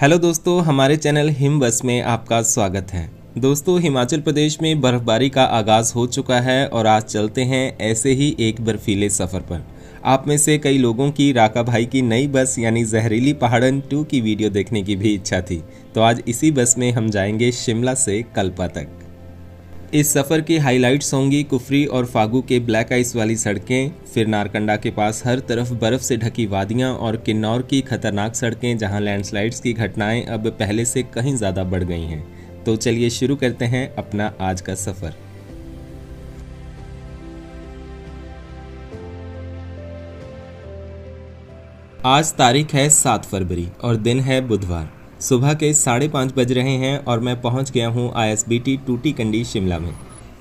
Hello दोस्तों, हमारे channel him बस में आपका स्वागत है। दोस्तों, हिमाचल प्रदेश में बर्फबारी का आगाज़ हो चुका है और आज चलते हैं ऐसे ही एक बर्फीले सफ़र पर। आप में से कई लोगों की राका भाई की नई बस यानी जहरीली पहाड़न 2 की वीडियो देखने की भी इच्छा थी, तो आज इसी बस में हम जाएंगे शिमला से कल्पा तक। इस सफ़र की हाइलाइट्स होंगी कुफरी और फागू के ब्लैक आइस वाली सड़कें, फिर नारकंडा के पास हर तरफ बर्फ़ से ढकी वादियां और किन्नौर की खतरनाक सड़कें जहां लैंडस्लाइड्स की घटनाएं अब पहले से कहीं ज़्यादा बढ़ गई हैं। तो चलिए शुरू करते हैं अपना आज का सफ़र। आज तारीख है 7 फरवरी और दिन है बुधवार। सुबह के 5:30 बज रहे हैं और मैं पहुंच गया हूं ISBT टूटीकंडी शिमला में।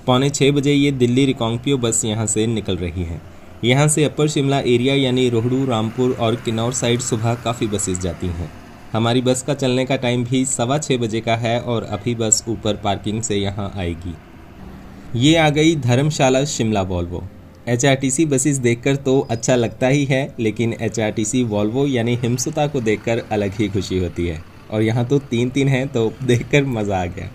5:45 बजे ये दिल्ली रिकांगपिओ बस यहां से निकल रही है। यहां से अपर शिमला एरिया यानी रोहड़ू, रामपुर और किन्नौर साइड सुबह काफ़ी बसेस जाती हैं। हमारी बस का चलने का टाइम भी 6:15 बजे का है और अभी बस ऊपर पार्किंग से यहाँ आएगी। ये आ गई धर्मशाला शिमला वॉल्वो। HRTC बसेस देखकर तो अच्छा लगता ही है, लेकिन HRTC वॉल्वो यानी हिमसुता को देखकर अलग ही खुशी होती है। और यहाँ तो 3 हैं, तो देखकर मज़ा आ गया।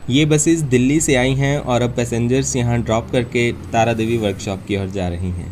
ये बसेस दिल्ली से आई हैं और अब पैसेंजर्स यहाँ ड्रॉप करके तारा देवी वर्कशॉप की ओर जा रही हैं।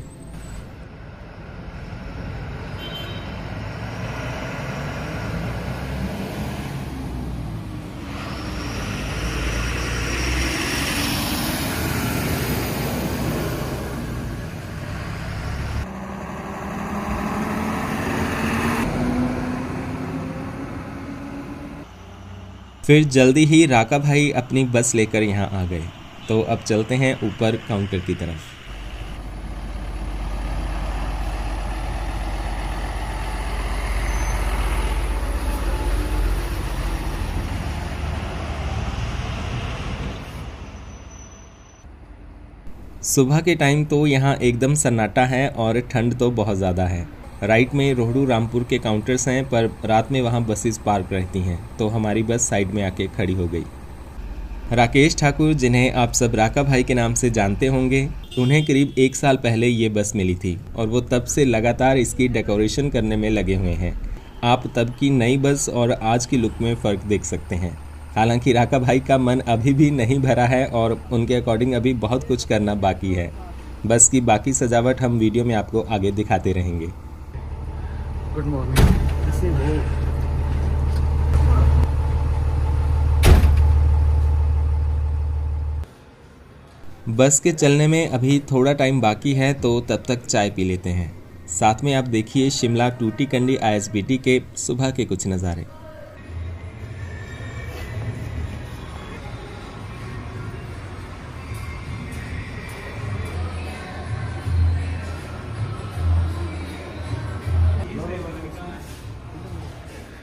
फिर जल्दी ही राका भाई अपनी बस लेकर यहाँ आ गए, तो अब चलते हैं ऊपर काउंटर की तरफ। सुबह के टाइम तो यहाँ एकदम सन्नाटा है और ठंड तो बहुत ज़्यादा है। राइट में रोहड़ू रामपुर के काउंटर्स हैं, पर रात में वहाँ बसेस पार्क रहती हैं, तो हमारी बस साइड में आके खड़ी हो गई। राकेश ठाकुर, जिन्हें आप सब राका भाई के नाम से जानते होंगे, उन्हें करीब 1 साल पहले ये बस मिली थी और वो तब से लगातार इसकी डेकोरेशन करने में लगे हुए हैं। आप तब की नई बस और आज की लुक में फ़र्क देख सकते हैं। हालांकि राका भाई का मन अभी भी नहीं भरा है और उनके अकॉर्डिंग अभी बहुत कुछ करना बाकी है। बस की बाकी सजावट हम वीडियो में आपको आगे दिखाते रहेंगे। Good morning. बस के चलने में अभी थोड़ा टाइम बाकी है, तो तब तक चाय पी लेते हैं। साथ में आप देखिए शिमला टूटीकंडी ISBT के सुबह के कुछ नज़ारे।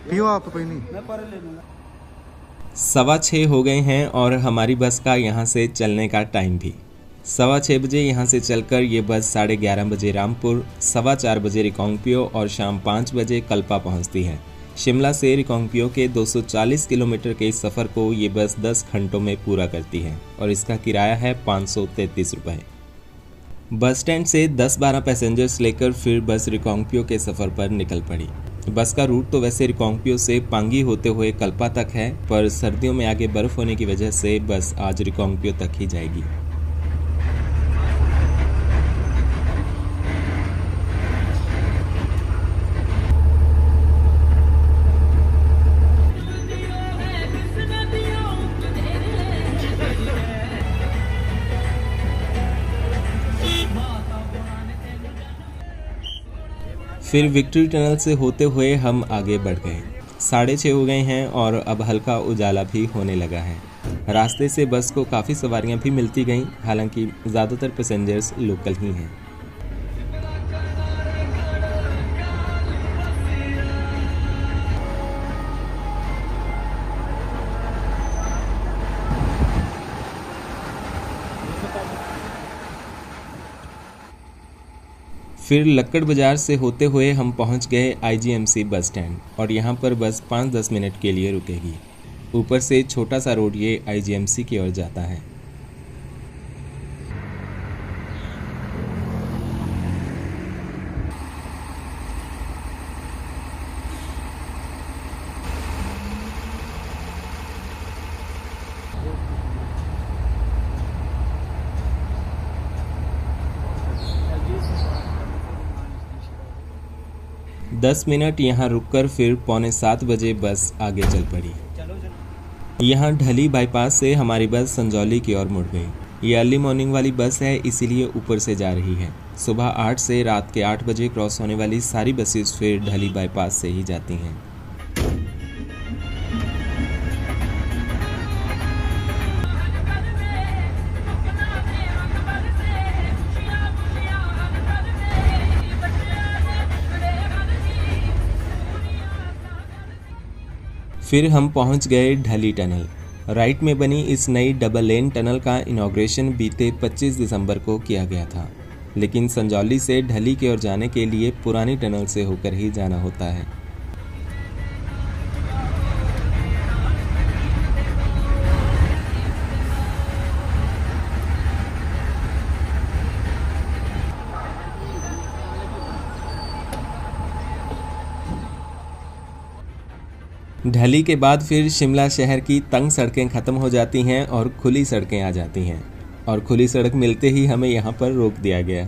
पियो आप तो नहीं। 6:15 हो गए हैं और हमारी बस का यहाँ से चलने का टाइम भी। 6:15 बजे यहाँ से चलकर ये बस 11:30 बजे रामपुर, 4:15 बजे रिकांगपिओ और शाम 5 बजे कल्पा पहुँचती है। शिमला से रिकांगपिओ के 240 किलोमीटर के सफ़र को ये बस 10 घंटों में पूरा करती है और इसका किराया है 533 रुपये। बस स्टैंड से 10-12 पैसेंजर्स लेकर फिर बस रिकांगपिओ के सफ़र पर निकल पड़ी। बस का रूट तो वैसे रिकांगपिओ से पांगी होते हुए कल्पा तक है, पर सर्दियों में आगे बर्फ़ होने की वजह से बस आज रिकांगपिओ तक ही जाएगी। फिर विक्ट्री टनल से होते हुए हम आगे बढ़ गए। 6:30 हो गए हैं और अब हल्का उजाला भी होने लगा है। रास्ते से बस को काफ़ी सवारियां भी मिलती गईं, हालांकि ज़्यादातर पैसेंजर्स लोकल ही हैं। फिर लक्कड़ बाज़ार से होते हुए हम पहुंच गए IGMC बस स्टैंड और यहां पर बस 5-10 मिनट के लिए रुकेगी। ऊपर से छोटा सा रोड ये IGMC की ओर जाता है। 10 मिनट यहाँ रुककर फिर 6:45 बजे बस आगे चल पड़ी। यहाँ ढली बाईपास से हमारी बस संजौली की ओर मुड़ गई। ये अर्ली मॉर्निंग वाली बस है, इसीलिए ऊपर से जा रही है। सुबह 8 से रात के 8 बजे क्रॉस होने वाली सारी बसेस फिर ढली बाईपास से ही जाती हैं। फिर हम पहुंच गए ढली टनल। राइट में बनी इस नई डबल लेन टनल का इनॉग्रेशन बीते 25 दिसंबर को किया गया था, लेकिन संजौली से ढली की ओर जाने के लिए पुरानी टनल से होकर ही जाना होता है। ढली के बाद फिर शिमला शहर की तंग सड़कें ख़त्म हो जाती हैं और खुली सड़कें आ जाती हैं, और खुली सड़क मिलते ही हमें यहाँ पर रोक दिया गया।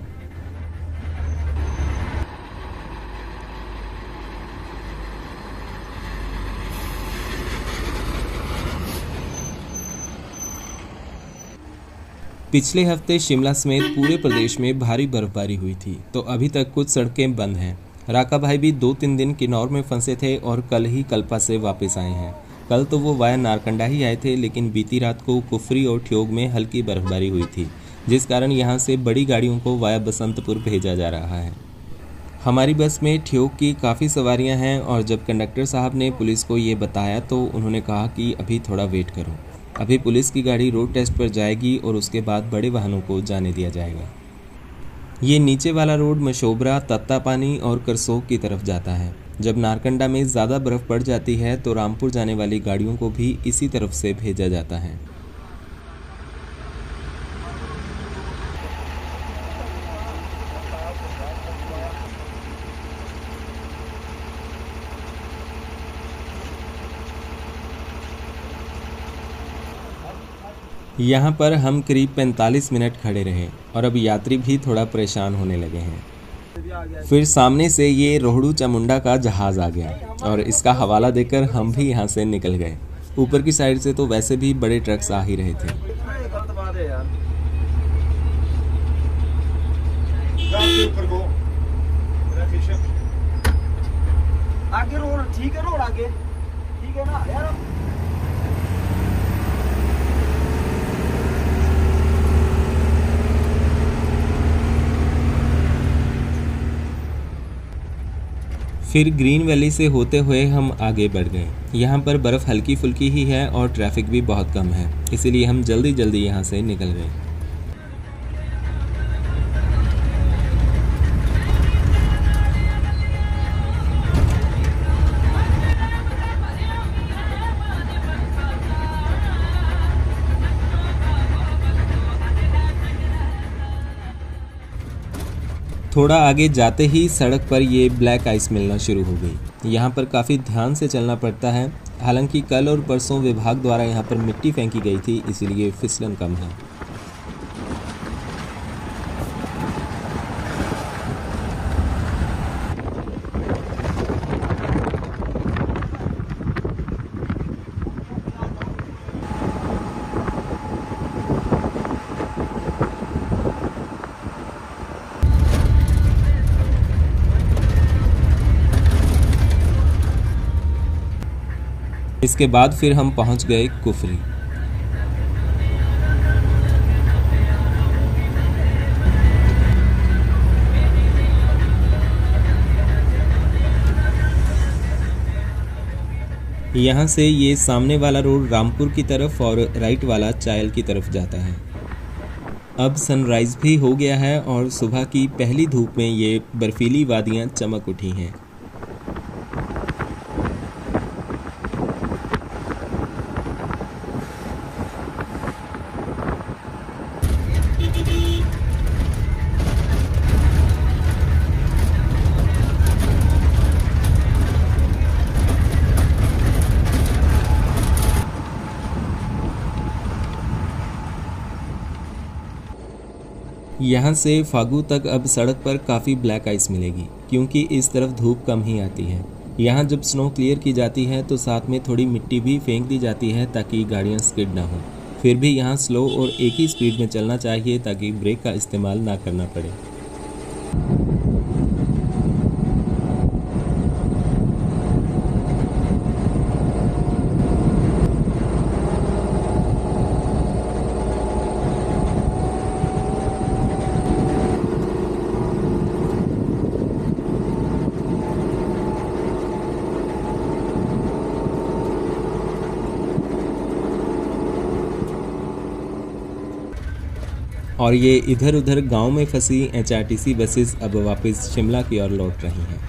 पिछले हफ्ते शिमला समेत पूरे प्रदेश में भारी बर्फबारी हुई थी, तो अभी तक कुछ सड़कें बंद हैं। राका भाई भी 2-3 दिन किन्नौर में फंसे थे और कल ही कल्पा से वापस आए हैं। कल तो वो वाया नारकंडा ही आए थे, लेकिन बीती रात को कुफरी और ठियोग में हल्की बर्फबारी हुई थी, जिस कारण यहाँ से बड़ी गाड़ियों को वाया बसंतपुर भेजा जा रहा है। हमारी बस में ठियोग की काफ़ी सवारियाँ हैं, और जब कंडक्टर साहब ने पुलिस को ये बताया तो उन्होंने कहा कि अभी थोड़ा वेट करो, अभी पुलिस की गाड़ी रोड टेस्ट पर जाएगी और उसके बाद बड़े वाहनों को जाने दिया जाएगा। ये नीचे वाला रोड मशोबरा, तत्तापानी और करसोग की तरफ जाता है। जब नारकंडा में ज़्यादा बर्फ़ पड़ जाती है तो रामपुर जाने वाली गाड़ियों को भी इसी तरफ से भेजा जाता है। यहाँ पर हम करीब 45 मिनट खड़े रहे और अब यात्री भी थोड़ा परेशान होने लगे हैं। फिर सामने से ये रोहड़ू चामुंडा का जहाज़ आ गया और इसका हवाला देकर हम भी यहाँ से निकल गए। ऊपर की साइड से तो वैसे भी बड़े ट्रक्स आ ही रहे थे। आगे रोड ठीक है, रोड आगे ठीक है ना यार। फिर ग्रीन वैली से होते हुए हम आगे बढ़ गए। यहाँ पर बर्फ़ हल्की फुल्की ही है और ट्रैफिक भी बहुत कम है, इसीलिए हम जल्दी जल्दी यहाँ से निकल गए। थोड़ा आगे जाते ही सड़क पर ये ब्लैक आइस मिलना शुरू हो गई। यहाँ पर काफ़ी ध्यान से चलना पड़ता है, हालांकि कल और परसों विभाग द्वारा यहाँ पर मिट्टी फेंकी गई थी, इसीलिए फिसलन कम है। इसके बाद फिर हम पहुंच गए कुफरी। यहाँ से ये सामने वाला रोड रामपुर की तरफ और राइट वाला चायल की तरफ जाता है। अब सनराइज भी हो गया है और सुबह की पहली धूप में ये बर्फीली वादियाँ चमक उठी हैं। यहाँ से फागू तक अब सड़क पर काफ़ी ब्लैक आइस मिलेगी क्योंकि इस तरफ धूप कम ही आती है। यहाँ जब स्नो क्लियर की जाती है तो साथ में थोड़ी मिट्टी भी फेंक दी जाती है ताकि गाड़ियाँ स्किड ना हो। फिर भी यहाँ स्लो और एक ही स्पीड में चलना चाहिए ताकि ब्रेक का इस्तेमाल ना करना पड़े। और ये इधर उधर गांव में फंसी HRTC बसेस अब वापस शिमला की ओर लौट रही हैं।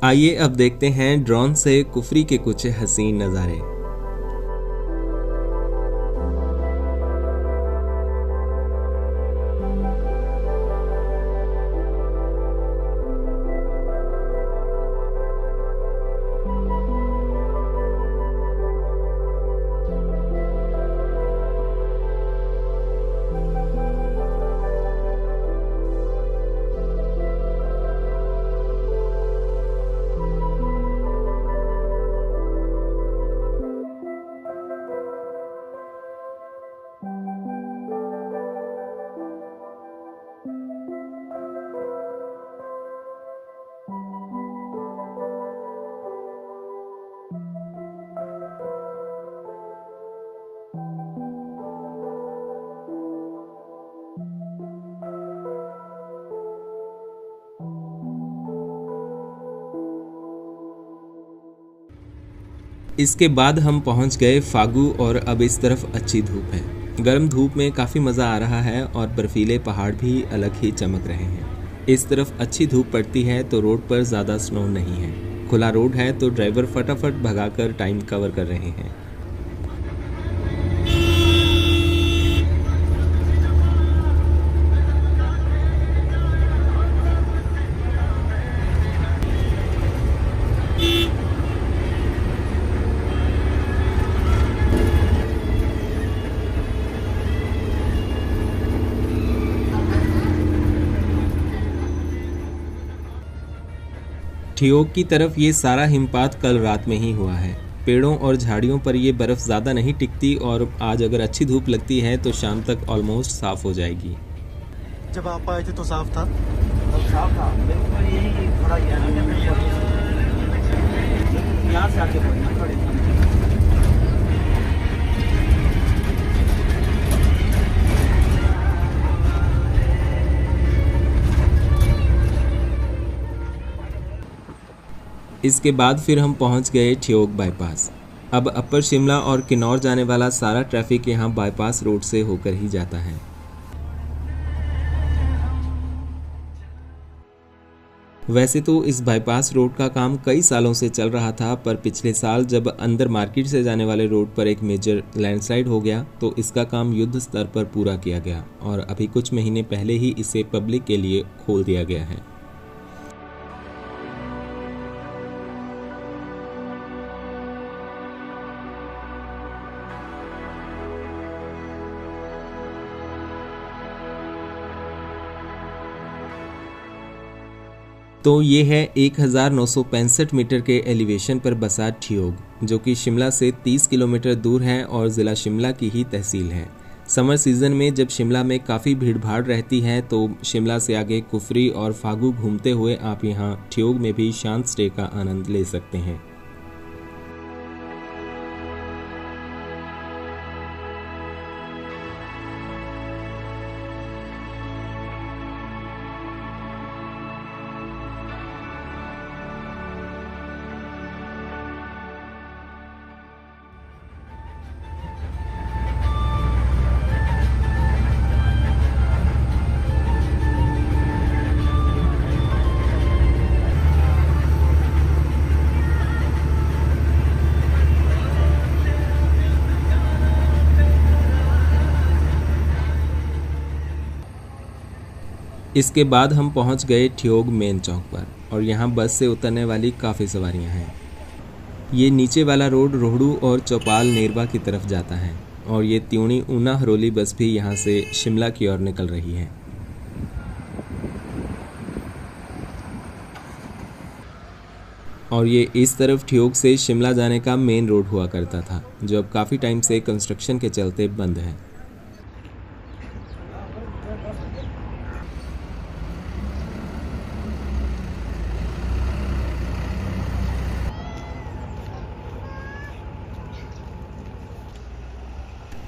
आइए अब देखते हैं ड्रोन से कुफरी के कुछ हसीन नज़ारे। इसके बाद हम पहुंच गए फागू और अब इस तरफ अच्छी धूप है। गर्म धूप में काफ़ी मज़ा आ रहा है और बर्फीले पहाड़ भी अलग ही चमक रहे हैं। इस तरफ अच्छी धूप पड़ती है तो रोड पर ज़्यादा स्नो नहीं है। खुला रोड है तो ड्राइवर फटाफट भगाकर टाइम कवर कर रहे हैं। ठियोग की तरफ ये सारा हिमपात कल रात में ही हुआ है। पेड़ों और झाड़ियों पर ये बर्फ़ ज़्यादा नहीं टिकती और आज अगर अच्छी धूप लगती है तो शाम तक ऑलमोस्ट साफ़ हो जाएगी। जब आप आए थे तो साफ था? तब साफ था, बिल्कुल यही थोड़ा यहाँ से आके पड़ना थोड़े। इसके बाद फिर हम पहुंच गए ठियोग बाईपास। अब अपर शिमला और किन्नौर जाने वाला सारा ट्रैफिक यहाँ बाईपास रोड से होकर ही जाता है। वैसे तो इस बाईपास रोड का काम कई सालों से चल रहा था, पर पिछले साल जब अंदर मार्केट से जाने वाले रोड पर एक मेजर लैंडस्लाइड हो गया तो इसका काम युद्ध स्तर पर पूरा किया गया और अभी कुछ महीने पहले ही इसे पब्लिक के लिए खोल दिया गया है। तो ये है 1965 मीटर के एलिवेशन पर बसा ठियोग, जो कि शिमला से 30 किलोमीटर दूर है और ज़िला शिमला की ही तहसील है। समर सीज़न में जब शिमला में काफ़ी भीड़ भाड़ रहती है तो शिमला से आगे कुफरी और फागू घूमते हुए आप यहाँ ठियोग में भी शांत स्टे का आनंद ले सकते हैं। इसके बाद हम पहुंच गए ठियोग मेन चौक पर और यहां बस से उतरने वाली काफ़ी सवारियां हैं। ये नीचे वाला रोड रोहड़ू और चौपाल नेरवा की तरफ जाता है और ये त्यूणी ऊना हरोली बस भी यहां से शिमला की ओर निकल रही है। और ये इस तरफ ठियोग से शिमला जाने का मेन रोड हुआ करता था, जो अब काफ़ी टाइम से कंस्ट्रक्शन के चलते बंद है।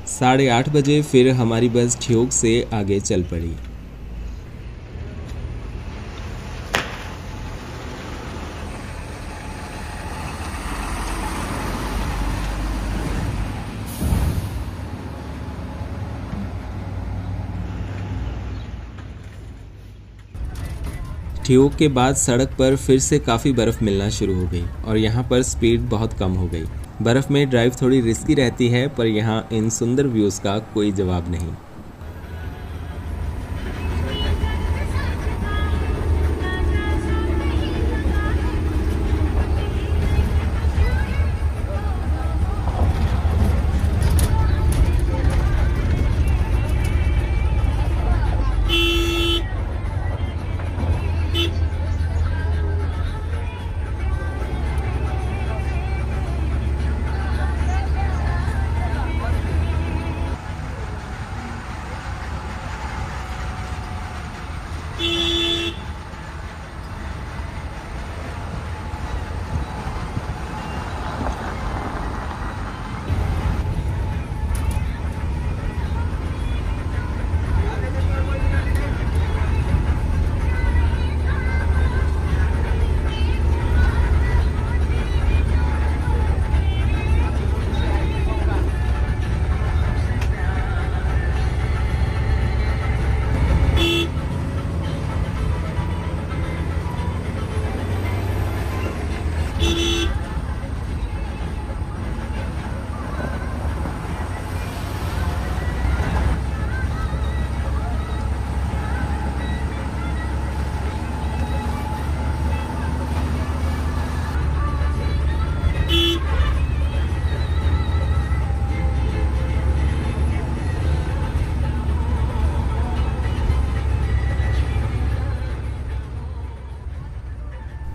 साढ़े 8 बजे फिर हमारी बस ठियोग से आगे चल पड़ी। ठियोग के बाद सड़क पर फिर से काफ़ी बर्फ़ मिलना शुरू हो गई और यहाँ पर स्पीड बहुत कम हो गई। बर्फ़ में ड्राइव थोड़ी रिस्की रहती है, पर यहाँ इन सुंदर व्यूज़ का कोई जवाब नहीं।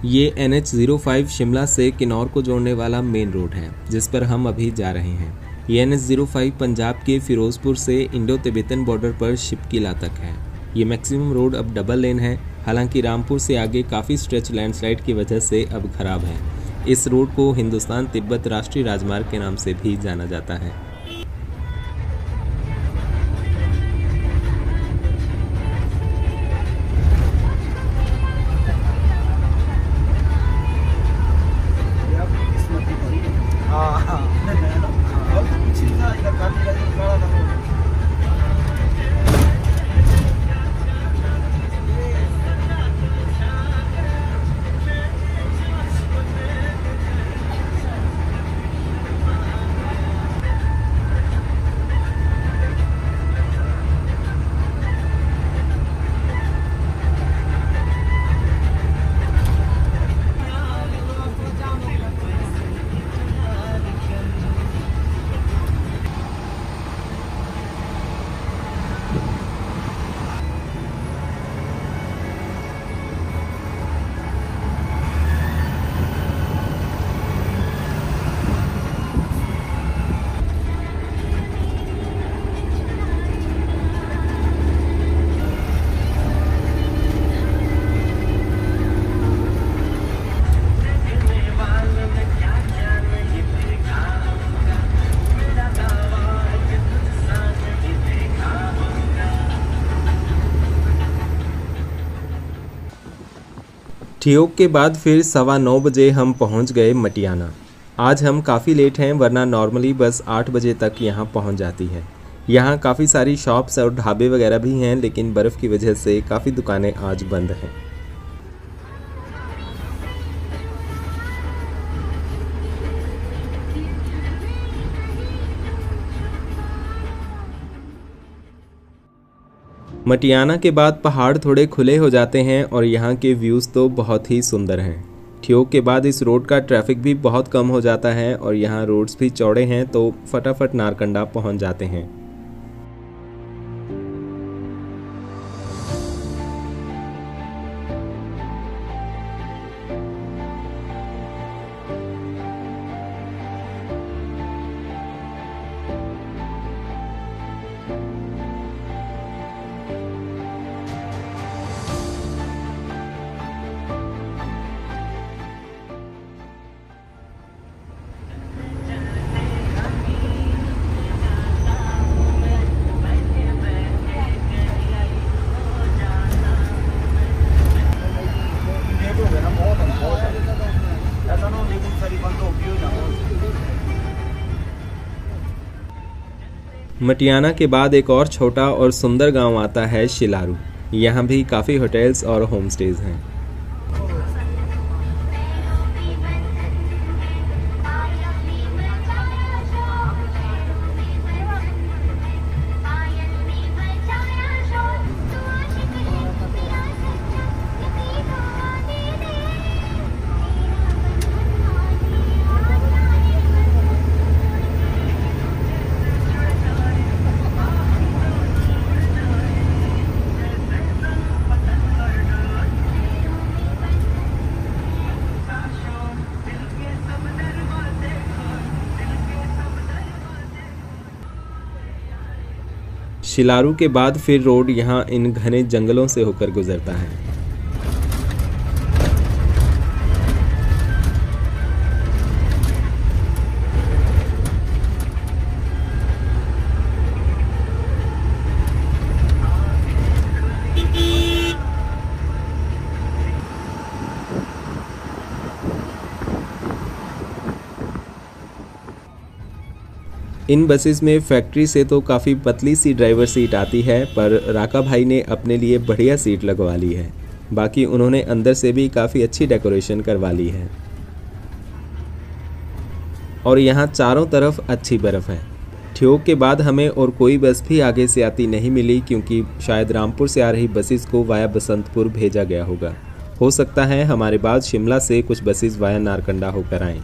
ये NH05 शिमला से किन्नौर को जोड़ने वाला मेन रोड है, जिस पर हम अभी जा रहे हैं। ये NH05 पंजाब के फिरोजपुर से इंडो तिब्बतन बॉर्डर पर शिपकीला तक है। ये मैक्सिमम रोड अब डबल लेन है, हालांकि रामपुर से आगे काफ़ी स्ट्रेच लैंडस्लाइड की वजह से अब खराब है। इस रोड को हिंदुस्तान तिब्बत राष्ट्रीय राजमार्ग के नाम से भी जाना जाता है। ठियोग के बाद फिर 9:15 बजे हम पहुंच गए मटियाना। आज हम काफ़ी लेट हैं, वरना नॉर्मली बस 8 बजे तक यहाँ पहुंच जाती है। यहाँ काफ़ी सारी शॉप्स और ढाबे वगैरह भी हैं, लेकिन बर्फ़ की वजह से काफ़ी दुकानें आज बंद हैं। मटियाना के बाद पहाड़ थोड़े खुले हो जाते हैं और यहाँ के व्यूज़ तो बहुत ही सुंदर हैं। ठियोग के बाद इस रोड का ट्रैफिक भी बहुत कम हो जाता है और यहाँ रोड्स भी चौड़े हैं, तो फटाफट नारकंडा पहुँच जाते हैं। लेट हो गया ना बहुत ऐसा ना हो लेकिन सारी बंद हो गई हो जाना। मटियाना के बाद एक और छोटा और सुंदर गांव आता है शिलारू। यहाँ भी काफ़ी होटल्स और होम स्टेज हैं। शिलारू के बाद फिर रोड यहाँ इन घने जंगलों से होकर गुजरता है। इन बसेस में फैक्ट्री से तो काफ़ी पतली सी ड्राइवर सीट आती है, पर राका भाई ने अपने लिए बढ़िया सीट लगवा ली है। बाकी उन्होंने अंदर से भी काफ़ी अच्छी डेकोरेशन करवा ली है। और यहाँ चारों तरफ अच्छी बर्फ़ है। ठियोग के बाद हमें और कोई बस भी आगे से आती नहीं मिली, क्योंकि शायद रामपुर से आ रही बसेस को वाया बसंतपुर भेजा गया होगा। हो सकता है हमारे बाद शिमला से कुछ बसेस वाया नारकंडा होकर आएँ।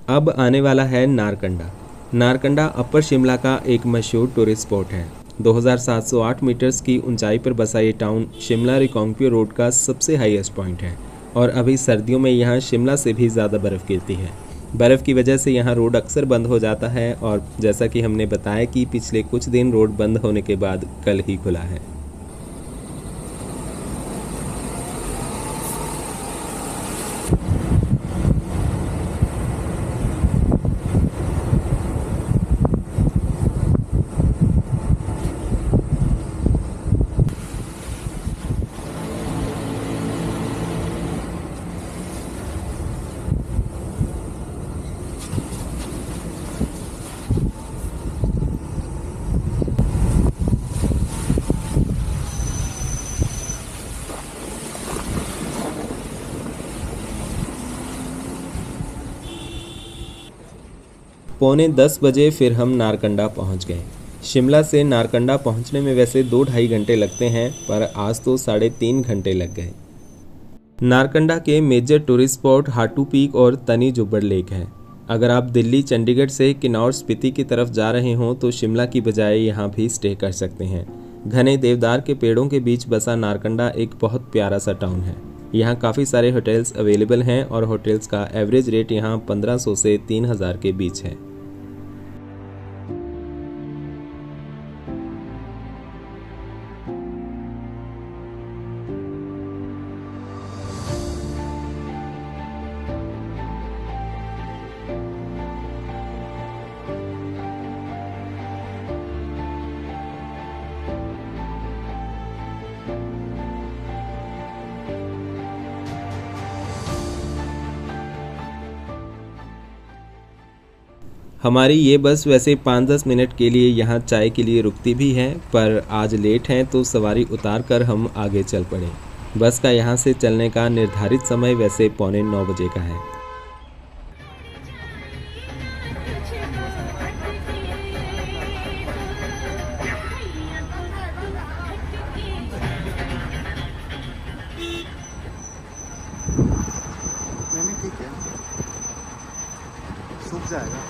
अब आने वाला है नारकंडा। नारकंडा अपर शिमला का एक मशहूर टूरिस्ट स्पॉट है। 2708 मीटर्स की ऊंचाई पर बसा ये टाउन शिमला रिकांगपिओ रोड का सबसे हाईएस्ट पॉइंट है और अभी सर्दियों में यहाँ शिमला से भी ज़्यादा बर्फ़ गिरती है। बर्फ़ की वजह से यहाँ रोड अक्सर बंद हो जाता है और जैसा कि हमने बताया कि पिछले कुछ दिन रोड बंद होने के बाद कल ही खुला है। 9:45 बजे फिर हम नारकंडा पहुंच गए। शिमला से नारकंडा पहुंचने में वैसे 2-2.5 घंटे लगते हैं, पर आज तो 3.5 घंटे लग गए। नारकंडा के major tourist spot Hatu peak और तनी जुब्बड़ लेक है। अगर आप दिल्ली चंडीगढ़ से किन्नौर स्पीति की तरफ जा रहे हों तो शिमला की बजाय यहाँ भी स्टे कर सकते हैं। घने देवदार के पेड़ों के बीच बसा नारकंडा एक बहुत प्यारा सा टाउन है। यहाँ काफ़ी सारे होटल्स अवेलेबल हैं और होटल्स का एवरेज रेट यहाँ 1500 से 3000 के बीच है। हमारी ये बस वैसे 5-10 मिनट के लिए यहाँ चाय के लिए रुकती भी है, पर आज लेट हैं तो सवारी उतार कर हम आगे चल पड़े। बस का यहाँ से चलने का निर्धारित समय वैसे 8:45 बजे का है। नहीं ठीक है, सूख जाएगा।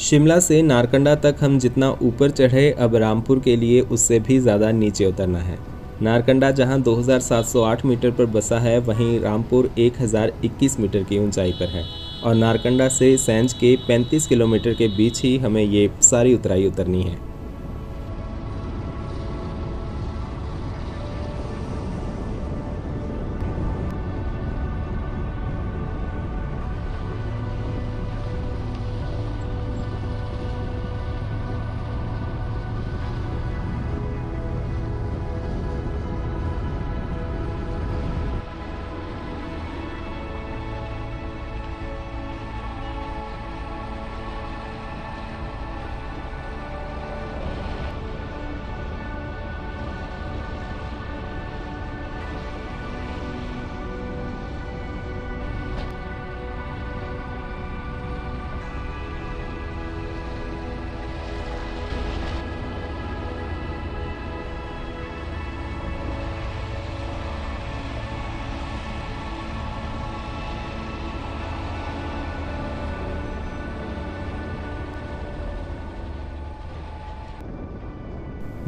शिमला से नारकंडा तक हम जितना ऊपर चढ़े, अब रामपुर के लिए उससे भी ज़्यादा नीचे उतरना है। नारकंडा जहां 2708 मीटर पर बसा है, वहीं रामपुर 1021 मीटर की ऊंचाई पर है और नारकंडा से सैंज के 35 किलोमीटर के बीच ही हमें ये सारी उतराई उतरनी है।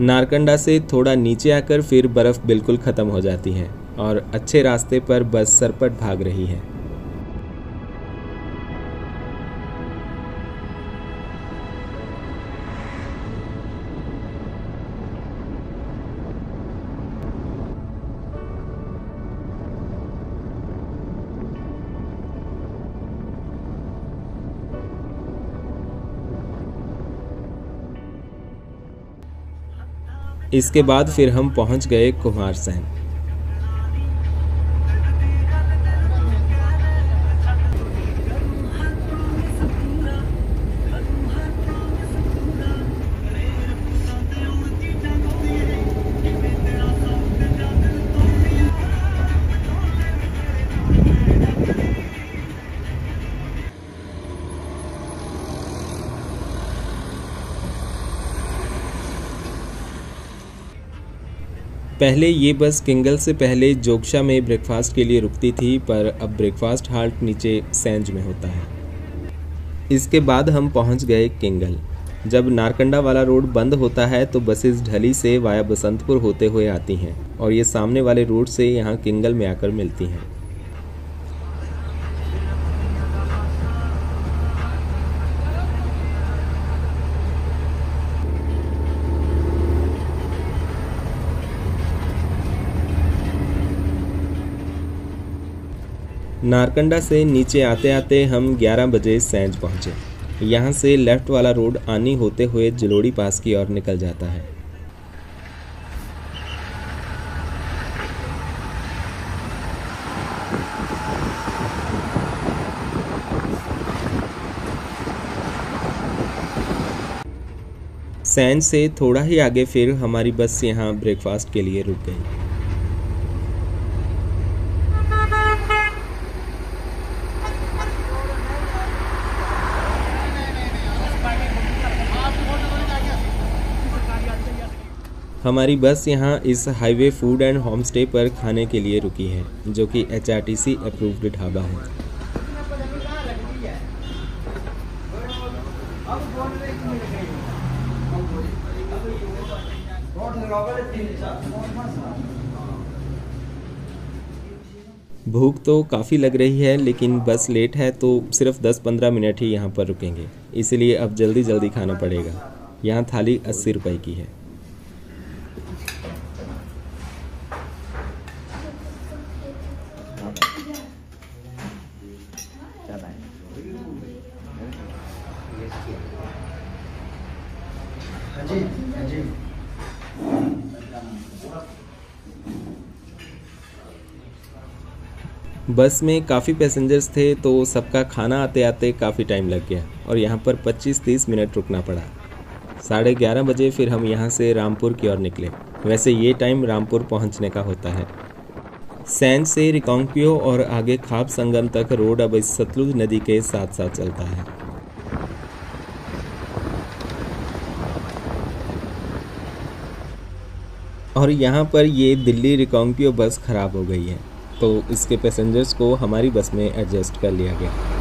नारकंडा से थोड़ा नीचे आकर फिर बर्फ़ बिल्कुल ख़त्म हो जाती है और अच्छे रास्ते पर बस सरपट भाग रही है। इसके बाद फिर हम पहुंच गए कुमारसैन। पहले ये बस किंगल से पहले जोगशा में ब्रेकफास्ट के लिए रुकती थी, पर अब ब्रेकफास्ट हाल्ट नीचे सैंज में होता है। इसके बाद हम पहुंच गए किंगल। जब नारकंडा वाला रोड बंद होता है तो बसेस ढली से वाया बसंतपुर होते हुए आती हैं और ये सामने वाले रूट से यहाँ किंगल में आकर मिलती हैं। नारकंडा से नीचे आते आते हम 11 बजे सैंज पहुँचे। यहाँ से लेफ़्ट वाला रोड आनी होते हुए जलोड़ी पास की ओर निकल जाता है। सैन से थोड़ा ही आगे फिर हमारी बस यहाँ ब्रेकफास्ट के लिए रुक गई। हमारी बस यहाँ इस highway food and home stay पर खाने के लिए रुकी है, जो कि HRTC अप्रूव्ड ढाबा है। भूख तो काफ़ी लग रही है, लेकिन बस लेट है तो सिर्फ 10-15 मिनट ही यहाँ पर रुकेंगे, इसलिए अब जल्दी जल्दी खाना पड़ेगा। यहाँ थाली 80 रुपए की है। बस में काफ़ी पैसेंजर्स थे तो सबका खाना आते आते काफ़ी टाइम लग गया और यहाँ पर 25-30 मिनट रुकना पड़ा। 11:30 बजे फिर हम यहाँ से रामपुर की ओर निकले। वैसे ये टाइम रामपुर पहुँचने का होता है। सैन से रिकांगपिओ और आगे खाप संगम तक रोड अब इस सतलुज नदी के साथ साथ चलता है। और यहाँ पर ये दिल्ली रिकांगपिओ बस ख़राब हो गई है, तो इसके पैसेंजर्स को हमारी बस में एडजस्ट कर लिया गया।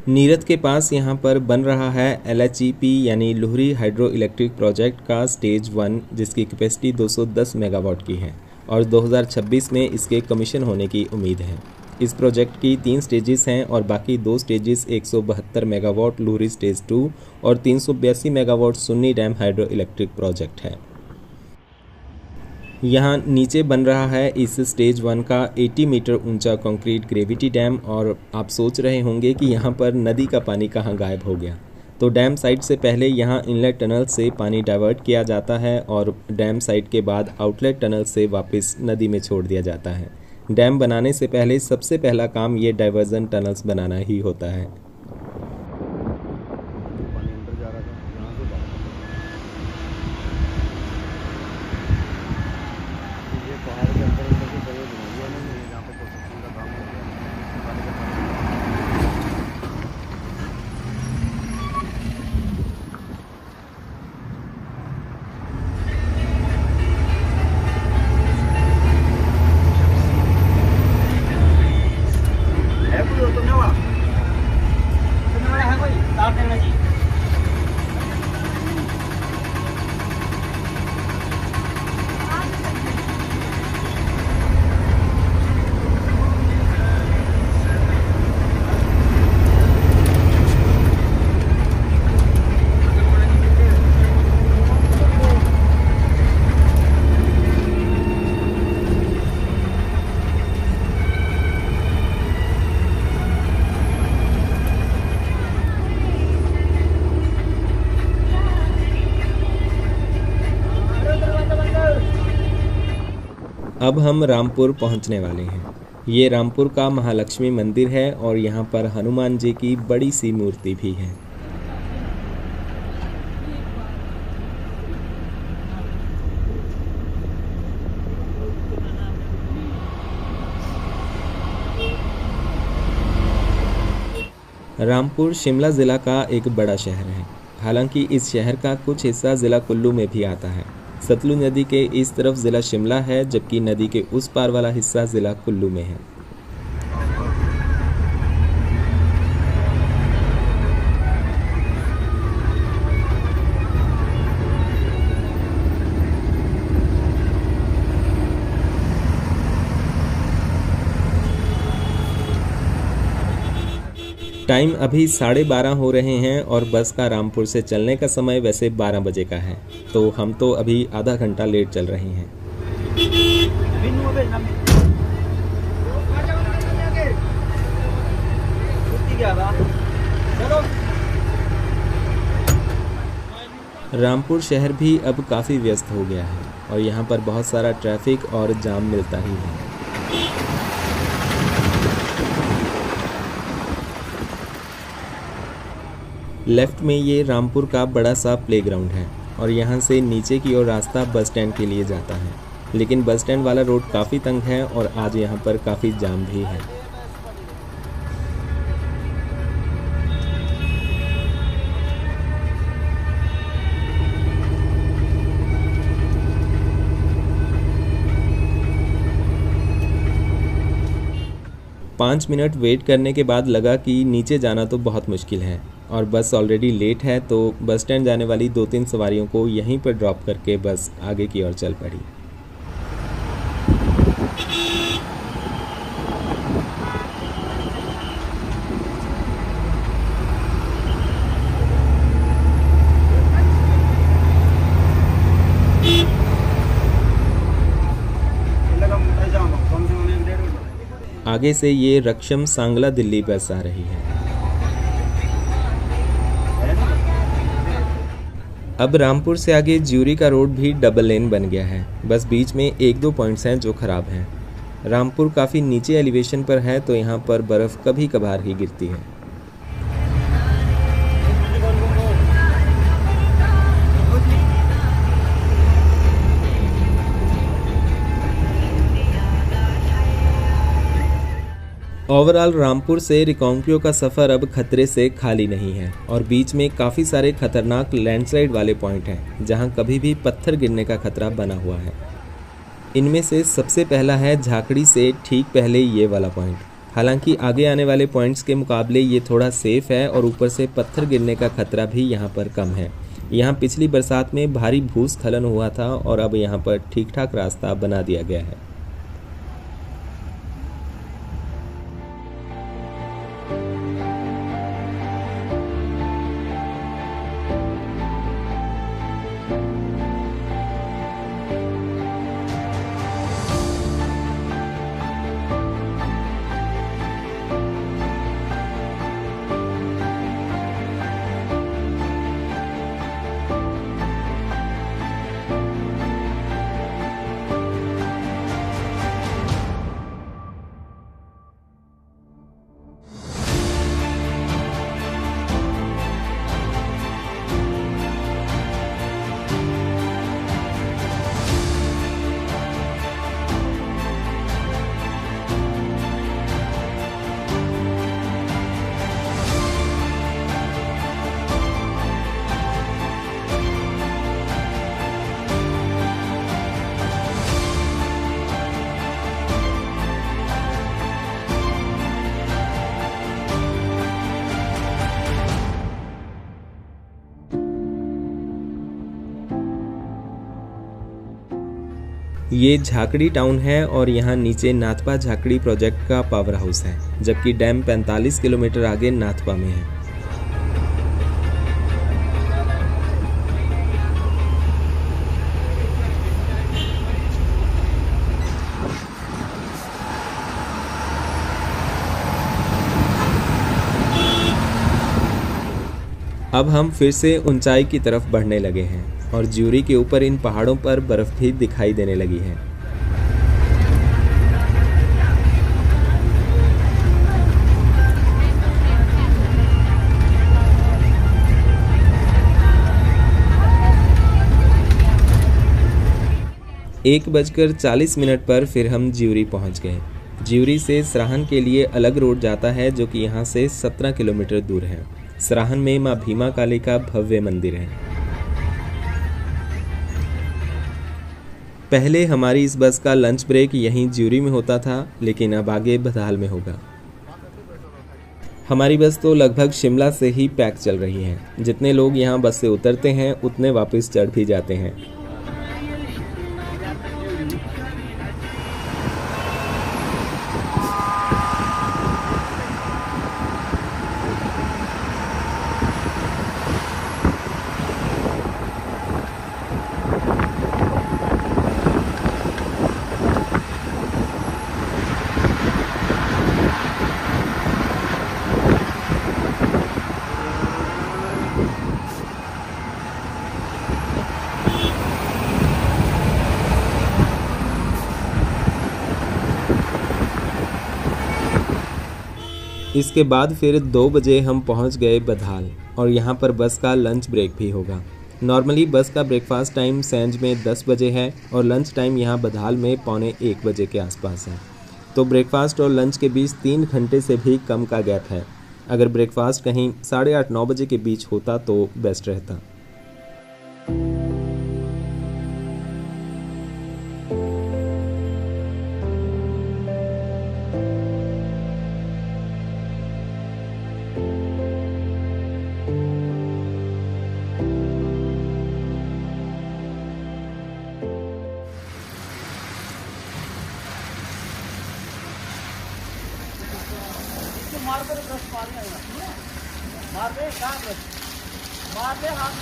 नीरद के पास यहाँ पर बन रहा है LHEP यानी लुहरी हाइड्रो इलेक्ट्रिक प्रोजेक्ट का स्टेज 1, जिसकी कैपेसिटी 210 मेगावाट की है और 2026 में इसके कमीशन होने की उम्मीद है। इस प्रोजेक्ट की 3 स्टेजेस हैं और बाकी 2 स्टेजेस 172 मेगावाट लुहरी स्टेज 2 और 382 megawatt Sunni dam hydro electric project है। यहाँ नीचे बन रहा है इस स्टेज 1 का 80 मीटर ऊंचा कंक्रीट ग्रेविटी डैम। और आप सोच रहे होंगे कि यहाँ पर नदी का पानी कहाँ गायब हो गया। तो डैम साइट से पहले यहाँ इनलेट टनल से पानी डाइवर्ट किया जाता है और डैम साइट के बाद आउटलेट टनल से वापस नदी में छोड़ दिया जाता है। डैम बनाने से पहले सबसे पहला काम ये डाइवर्जन टनल्स बनाना ही होता है। अब हम रामपुर पहुंचने वाले हैं। ये रामपुर का महालक्ष्मी मंदिर है और यहाँ पर हनुमान जी की बड़ी सी मूर्ति भी है। रामपुर शिमला ज़िला का एक बड़ा शहर है। हालांकि इस शहर का कुछ हिस्सा ज़िला कुल्लू में भी आता है। सतलुज नदी के इस तरफ ज़िला शिमला है, जबकि नदी के उस पार वाला हिस्सा ज़िला कुल्लू में है। टाइम अभी 12:30 हो रहे हैं और बस का रामपुर से चलने का समय वैसे 12 बजे का है, तो हम तो अभी आधा घंटा लेट चल रहे हैं। गया था। चलो रामपुर शहर भी अब काफ़ी व्यस्त हो गया है और यहाँ पर बहुत सारा ट्रैफिक और जाम मिलता ही है। लेफ्ट में ये रामपुर का बड़ा सा प्लेग्राउंड है और यहाँ से नीचे की ओर रास्ता बस स्टैंड के लिए जाता है, लेकिन बस स्टैंड वाला रोड काफ़ी तंग है और आज यहाँ पर काफ़ी जाम भी है। पाँच मिनट वेट करने के बाद लगा कि नीचे जाना तो बहुत मुश्किल है और बस ऑलरेडी लेट है, तो बस स्टैंड जाने वाली 2-3 सवारियों को यहीं पर ड्रॉप करके बस आगे की ओर चल पड़ी। आगे से ये रक्षम सांगला दिल्ली बस आ रही है। अब रामपुर से आगे ज्यूरी का रोड भी डबल लेन बन गया है, बस बीच में 1-2 पॉइंट्स हैं जो ख़राब हैं। रामपुर काफ़ी नीचे एलिवेशन पर है तो यहाँ पर बर्फ़ कभी कभार ही गिरती है। ओवरऑल रामपुर से रिकांगपिओ का सफ़र अब खतरे से खाली नहीं है और बीच में काफ़ी सारे खतरनाक लैंडस्लाइड वाले पॉइंट हैं जहां कभी भी पत्थर गिरने का खतरा बना हुआ है। इनमें से सबसे पहला है झाकड़ी से ठीक पहले ये वाला पॉइंट। हालांकि आगे आने वाले पॉइंट्स के मुकाबले ये थोड़ा सेफ है और ऊपर से पत्थर गिरने का खतरा भी यहाँ पर कम है। यहाँ पिछली बरसात में भारी भूस्खलन हुआ था और अब यहाँ पर ठीक ठाक रास्ता बना दिया गया है। ये झाकड़ी टाउन है और यहाँ नीचे नाथपा झाकड़ी प्रोजेक्ट का पावर हाउस है, जबकि डैम 45 किलोमीटर आगे नाथपा में है। अब हम फिर से ऊंचाई की तरफ बढ़ने लगे हैं और ज्यूरी के ऊपर इन पहाड़ों पर बर्फ भी दिखाई देने लगी है। एक 1:40 पर फिर हम ज्यूरी पहुंच गए। ज्यूरी से सराहन के लिए अलग रोड जाता है जो कि यहाँ से 17 किलोमीटर दूर है। सराहन में माँ भीमा काली का भव्य मंदिर है। पहले हमारी इस बस का लंच ब्रेक यहीं ज्यूरी में होता था, लेकिन अब आगे बधाल में होगा। हमारी बस तो लगभग शिमला से ही पैक चल रही है। जितने लोग यहाँ बस से उतरते हैं उतने वापस चढ़ भी जाते हैं। इसके बाद फिर 2 बजे हम पहुंच गए बधाल और यहाँ पर बस का लंच ब्रेक भी होगा। नॉर्मली बस का ब्रेकफास्ट टाइम सैंज में 10 बजे है और लंच टाइम यहाँ बधाल में 12:45 बजे के आसपास है। तो ब्रेकफास्ट और लंच के बीच 3 घंटे से भी कम का गैप है। अगर ब्रेकफास्ट कहीं 8:30-9 बजे के बीच होता तो बेस्ट रहता। मार दे ब्रश मार दे कहाँ ब्रश मार दे हाथ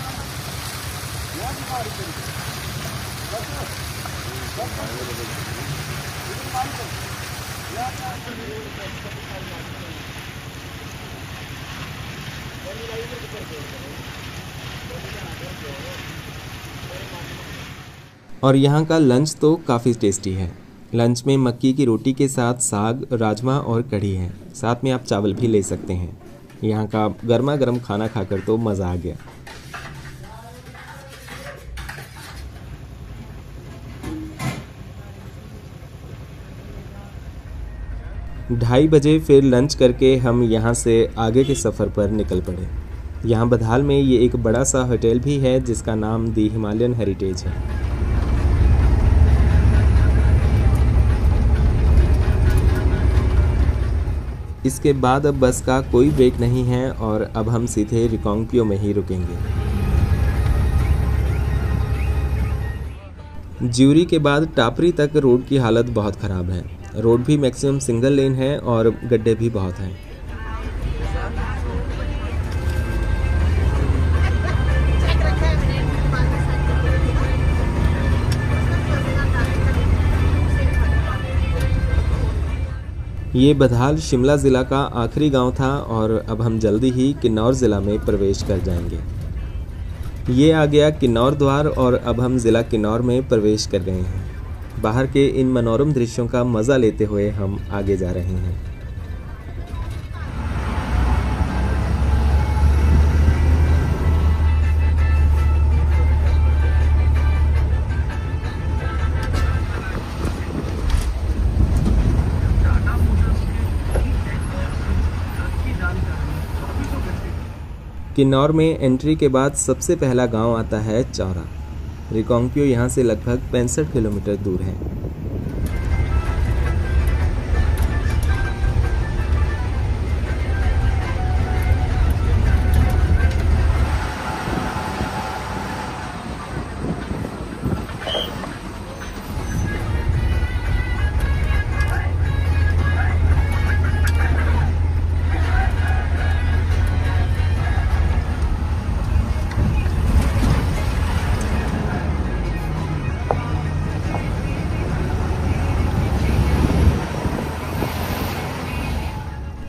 और यहाँ का लंच तो काफ़ी टेस्टी है। लंच में मक्की की रोटी के साथ साग, राजमा और कढ़ी है। साथ में आप चावल भी ले सकते हैं। यहाँ का गर्मा गर्म खाना खाकर तो मज़ा आ गया। ढाई बजे फिर लंच करके हम यहाँ से आगे के सफ़र पर निकल पड़े। यहाँ बधाल में ये एक बड़ा सा होटल भी है जिसका नाम दी हिमालयन हेरिटेज है। इसके बाद अब बस का कोई ब्रेक नहीं है और अब हम सीधे रिकांगपिओ में ही रुकेंगे। ज्यूरी के बाद टापरी तक रोड की हालत बहुत ख़राब है। रोड भी मैक्सिमम सिंगल लेन है और गड्ढे भी बहुत हैं। ये बधाल शिमला ज़िला का आखिरी गांव था और अब हम जल्दी ही किन्नौर ज़िला में प्रवेश कर जाएंगे। ये आ गया किन्नौर द्वार और अब हम ज़िला किन्नौर में प्रवेश कर गए हैं। बाहर के इन मनोरम दृश्यों का मज़ा लेते हुए हम आगे जा रहे हैं। किन्नौर में एंट्री के बाद सबसे पहला गांव आता है चौरा। रिकांगपिओ यहाँ से लगभग 65 किलोमीटर दूर है।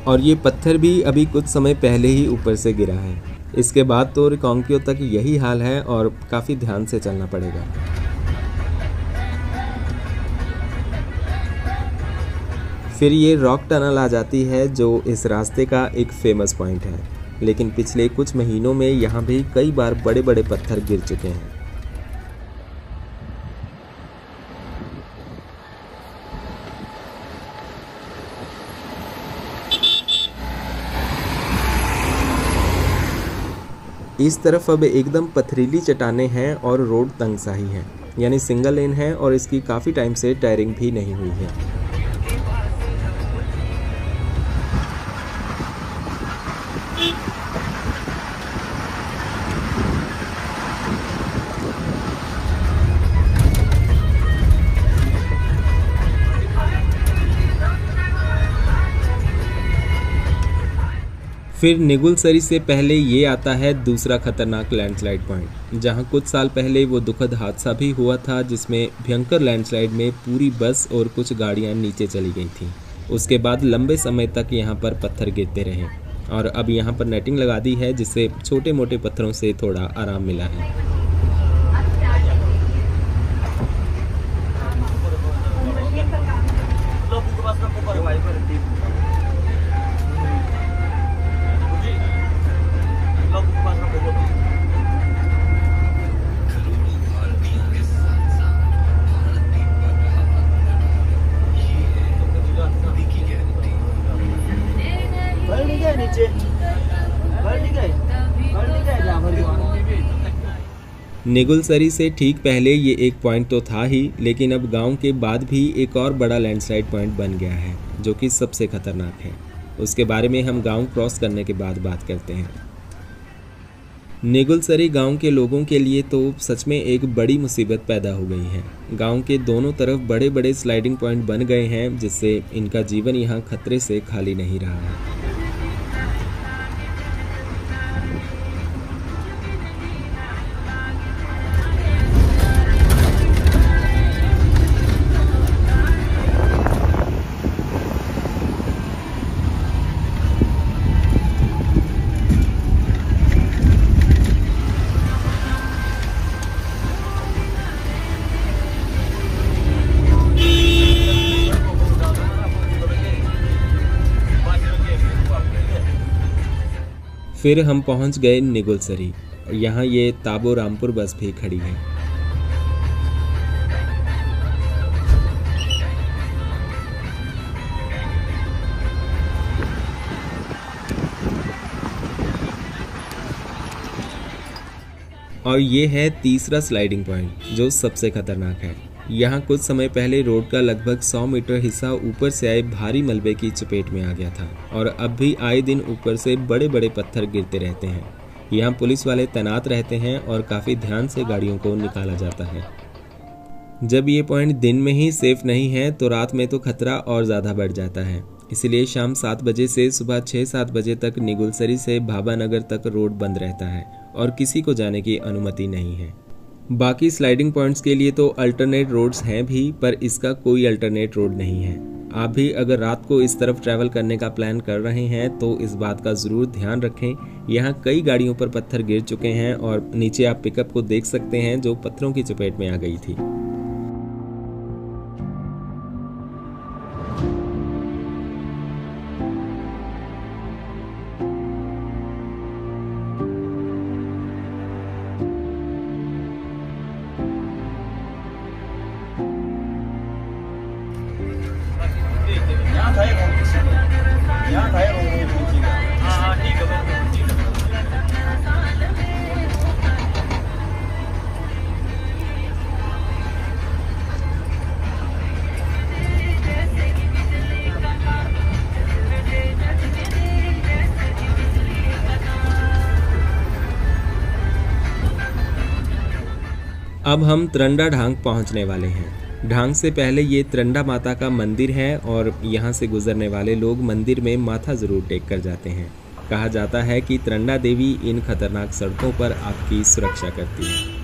और ये पत्थर भी अभी कुछ समय पहले ही ऊपर से गिरा है। इसके बाद तो रिकांगपिओ तक यही हाल है और काफ़ी ध्यान से चलना पड़ेगा। फिर ये रॉक टनल आ जाती है जो इस रास्ते का एक फेमस पॉइंट है, लेकिन पिछले कुछ महीनों में यहाँ भी कई बार बड़े बड़े पत्थर गिर चुके हैं। इस तरफ अब एकदम पथरीली चट्टानें हैं और रोड तंगसाही है, यानी सिंगल लेन है और इसकी काफ़ी टाइम से टायरिंग भी नहीं हुई है। फिर निगुलसरी से पहले ये आता है दूसरा खतरनाक लैंडस्लाइड पॉइंट, जहां कुछ साल पहले वो दुखद हादसा भी हुआ था जिसमें भयंकर लैंडस्लाइड में पूरी बस और कुछ गाड़ियां नीचे चली गई थीं। उसके बाद लंबे समय तक यहां पर पत्थर गिरते रहे और अब यहां पर नेटिंग लगा दी है जिससे छोटे मोटे पत्थरों से थोड़ा आराम मिला है। निगुलसरी से ठीक पहले ये एक पॉइंट तो था ही, लेकिन अब गांव के बाद भी एक और बड़ा लैंडस्लाइड पॉइंट बन गया है जो कि सबसे खतरनाक है। उसके बारे में हम गांव क्रॉस करने के बाद बात करते हैं। निगुलसरी गांव के लोगों के लिए तो सच में एक बड़ी मुसीबत पैदा हो गई है। गांव के दोनों तरफ बड़े बड़े स्लाइडिंग पॉइंट बन गए हैं, जिससे इनका जीवन यहाँ खतरे से खाली नहीं रहा है। फिर हम पहुंच गए निगुलसरी और यहाँ ये ताबो रामपुर बस भी खड़ी है। और ये है तीसरा स्लाइडिंग पॉइंट जो सबसे खतरनाक है। यहाँ कुछ समय पहले रोड का लगभग 100 मीटर हिस्सा ऊपर से आए भारी मलबे की चपेट में आ गया था और अब भी आए दिन ऊपर से बड़े बड़े पत्थर गिरते रहते हैं। यहाँ पुलिस वाले तैनात रहते हैं और काफ़ी ध्यान से गाड़ियों को निकाला जाता है। जब ये पॉइंट दिन में ही सेफ नहीं है तो रात में तो खतरा और ज़्यादा बढ़ जाता है। इसलिए शाम 7 बजे से सुबह 6-7 बजे तक निगुलसरी से भाबानगर तक रोड बंद रहता है और किसी को जाने की अनुमति नहीं है। बाकी स्लाइडिंग पॉइंट्स के लिए तो अल्टरनेट रोड्स हैं भी, पर इसका कोई अल्टरनेट रोड नहीं है। आप भी अगर रात को इस तरफ ट्रैवल करने का प्लान कर रहे हैं तो इस बात का ज़रूर ध्यान रखें। यहाँ कई गाड़ियों पर पत्थर गिर चुके हैं और नीचे आप पिकअप को देख सकते हैं जो पत्थरों की चपेट में आ गई थी। अब हम तरंडा ढांग पहुंचने वाले हैं। ढांग से पहले ये तरंडा माता का मंदिर है और यहाँ से गुजरने वाले लोग मंदिर में माथा जरूर टेक कर जाते हैं। कहा जाता है कि तरंडा देवी इन खतरनाक सड़कों पर आपकी सुरक्षा करती है।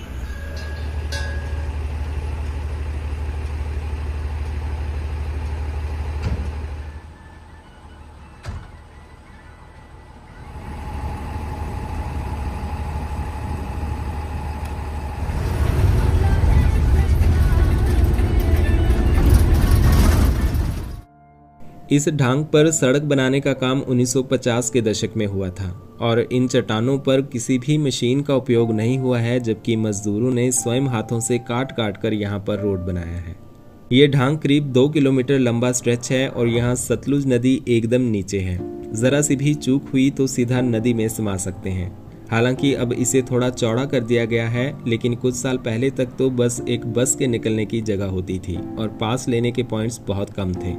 इस ढांग पर सड़क बनाने का काम 1950 के दशक में हुआ था और इन चट्टानों पर किसी भी मशीन का उपयोग नहीं हुआ है, जबकि मजदूरों ने स्वयं हाथों से काट काट कर यहाँ पर रोड बनाया है। ये ढांग करीब 2 किलोमीटर लंबा स्ट्रेच है और यहाँ सतलुज नदी एकदम नीचे है। जरा सी भी चूक हुई तो सीधा नदी में समा सकते हैं। हालांकि अब इसे थोड़ा चौड़ा कर दिया गया है, लेकिन कुछ साल पहले तक तो बस एक बस के निकलने की जगह होती थी और पास लेने के पॉइंट्स बहुत कम थे।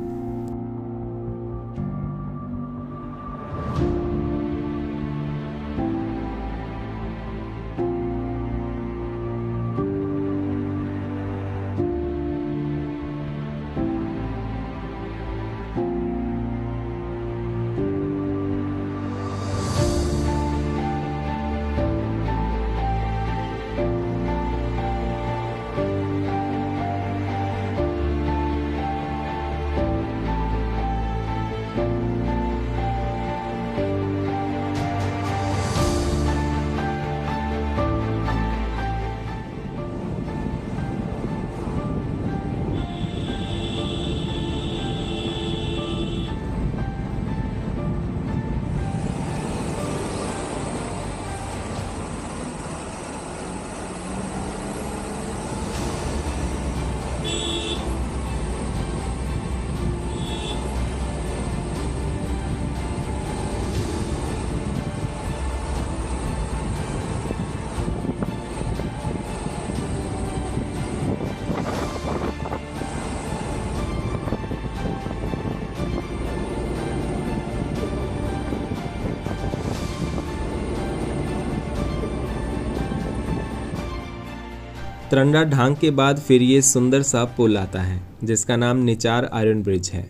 तरंडा ढांग के बाद फिर ये सुंदर सा पुल आता है जिसका नाम निचार आयरन ब्रिज है।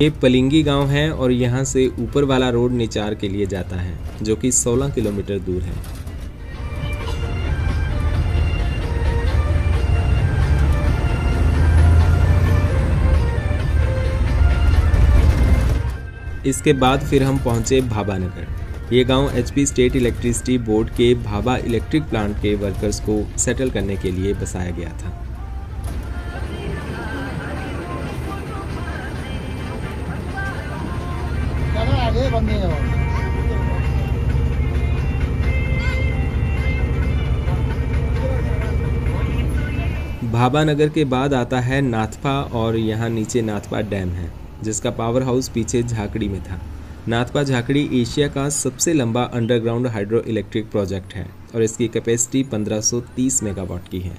ये पलिंगी गांव है और यहाँ से ऊपर वाला रोड निचार के लिए जाता है जो कि 16 किलोमीटर दूर है। इसके बाद फिर हम पहुंचे भाभा नगर। ये गांव एचपी स्टेट इलेक्ट्रिसिटी बोर्ड के भाभा इलेक्ट्रिक प्लांट के वर्कर्स को सेटल करने के लिए बसाया गया था। भाभा नगर के बाद आता है नाथपा और यहाँ नीचे नाथपा डैम है जिसका पावर हाउस पीछे झाकड़ी में था। नाथपा झाकड़ी एशिया का सबसे लंबा अंडरग्राउंड हाइड्रो इलेक्ट्रिक प्रोजेक्ट है और इसकी कैपेसिटी 1530 मेगावाट की है।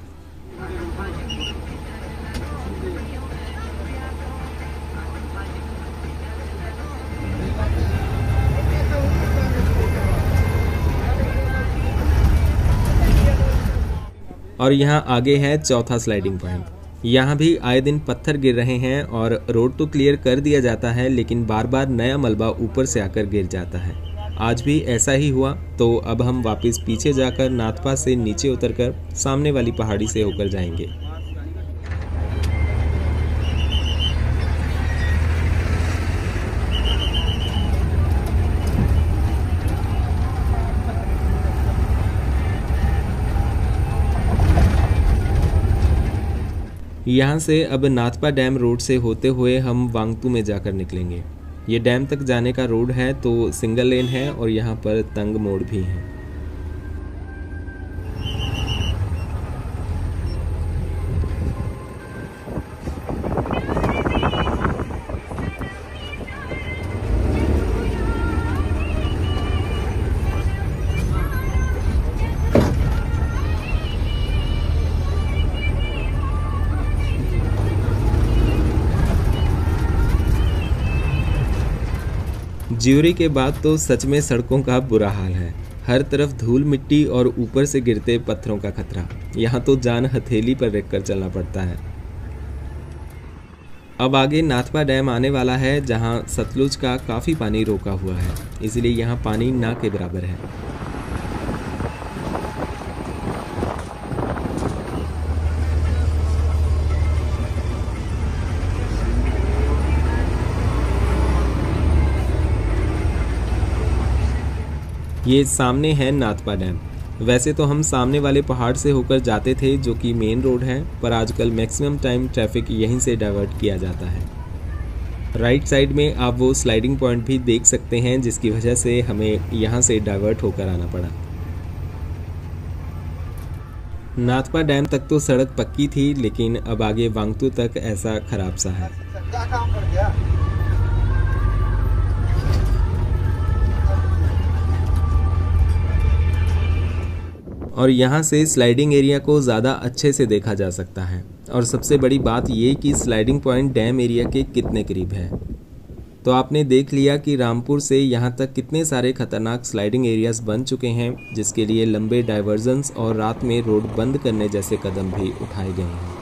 और यहाँ आगे है चौथा स्लाइडिंग पॉइंट। यहाँ भी आए दिन पत्थर गिर रहे हैं और रोड तो क्लियर कर दिया जाता है लेकिन बार बार नया मलबा ऊपर से आकर गिर जाता है। आज भी ऐसा ही हुआ, तो अब हम वापस पीछे जाकर नाथपा से नीचे उतरकर सामने वाली पहाड़ी से होकर जाएंगे। यहाँ से अब नाथपा डैम रोड से होते हुए हम वांगतू में जाकर निकलेंगे। ये डैम तक जाने का रोड है तो सिंगल लेन है और यहाँ पर तंग मोड़ भी है। ज्यूरी के बाद तो सच में सड़कों का बुरा हाल है। हर तरफ धूल मिट्टी और ऊपर से गिरते पत्थरों का खतरा। यहाँ तो जान हथेली पर रखकर चलना पड़ता है। अब आगे नाथपा डैम आने वाला है जहाँ सतलुज का काफ़ी पानी रोका हुआ है, इसलिए यहाँ पानी ना के बराबर है। ये सामने है नाथपा डैम। वैसे तो हम सामने वाले पहाड़ से होकर जाते थे जो कि मेन रोड है, पर आजकल मैक्सिमम टाइम ट्रैफिक यहीं से डाइवर्ट किया जाता है। राइट साइड में आप वो स्लाइडिंग पॉइंट भी देख सकते हैं जिसकी वजह से हमें यहाँ से डाइवर्ट होकर आना पड़ा। नाथपा डैम तक तो सड़क पक्की थी लेकिन अब आगे वांगतू तक ऐसा खराब सा है। और यहाँ से स्लाइडिंग एरिया को ज़्यादा अच्छे से देखा जा सकता है। और सबसे बड़ी बात ये कि स्लाइडिंग पॉइंट डैम एरिया के कितने करीब है। तो आपने देख लिया कि रामपुर से यहाँ तक कितने सारे खतरनाक स्लाइडिंग एरियाज बन चुके हैं जिसके लिए लंबे डाइवर्जन्स और रात में रोड बंद करने जैसे कदम भी उठाए गए हैं।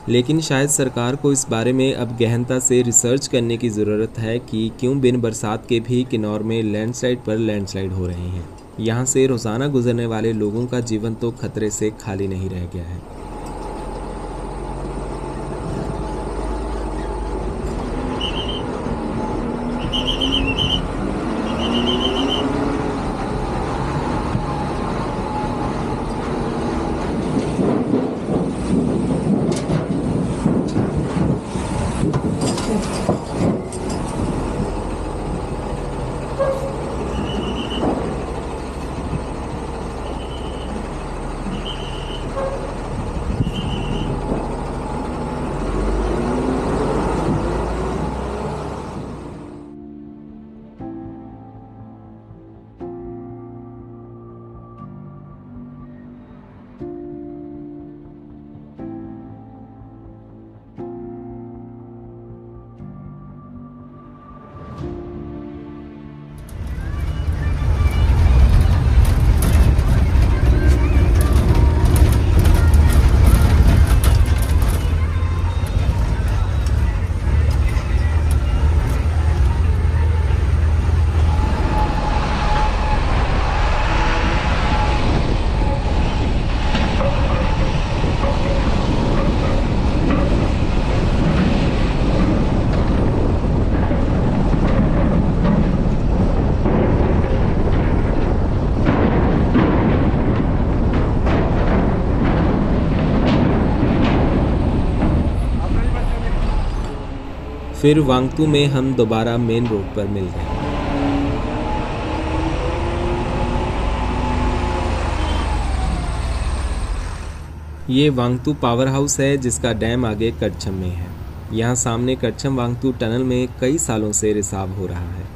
लेकिन शायद सरकार को इस बारे में अब गहनता से रिसर्च करने की ज़रूरत है कि क्यों बिन बरसात के भी किन्नौर में लैंडस्लाइड पर लैंडस्लाइड हो रहे हैं। यहाँ से रोज़ाना गुजरने वाले लोगों का जीवन तो खतरे से खाली नहीं रह गया है। फिर वांगतू में हम दोबारा मेन रोड पर मिल गए। ये वांगतू पावर हाउस है जिसका डैम आगे करछम में है। यहाँ सामने करछम वांगतू टनल में कई सालों से रिसाव हो रहा है।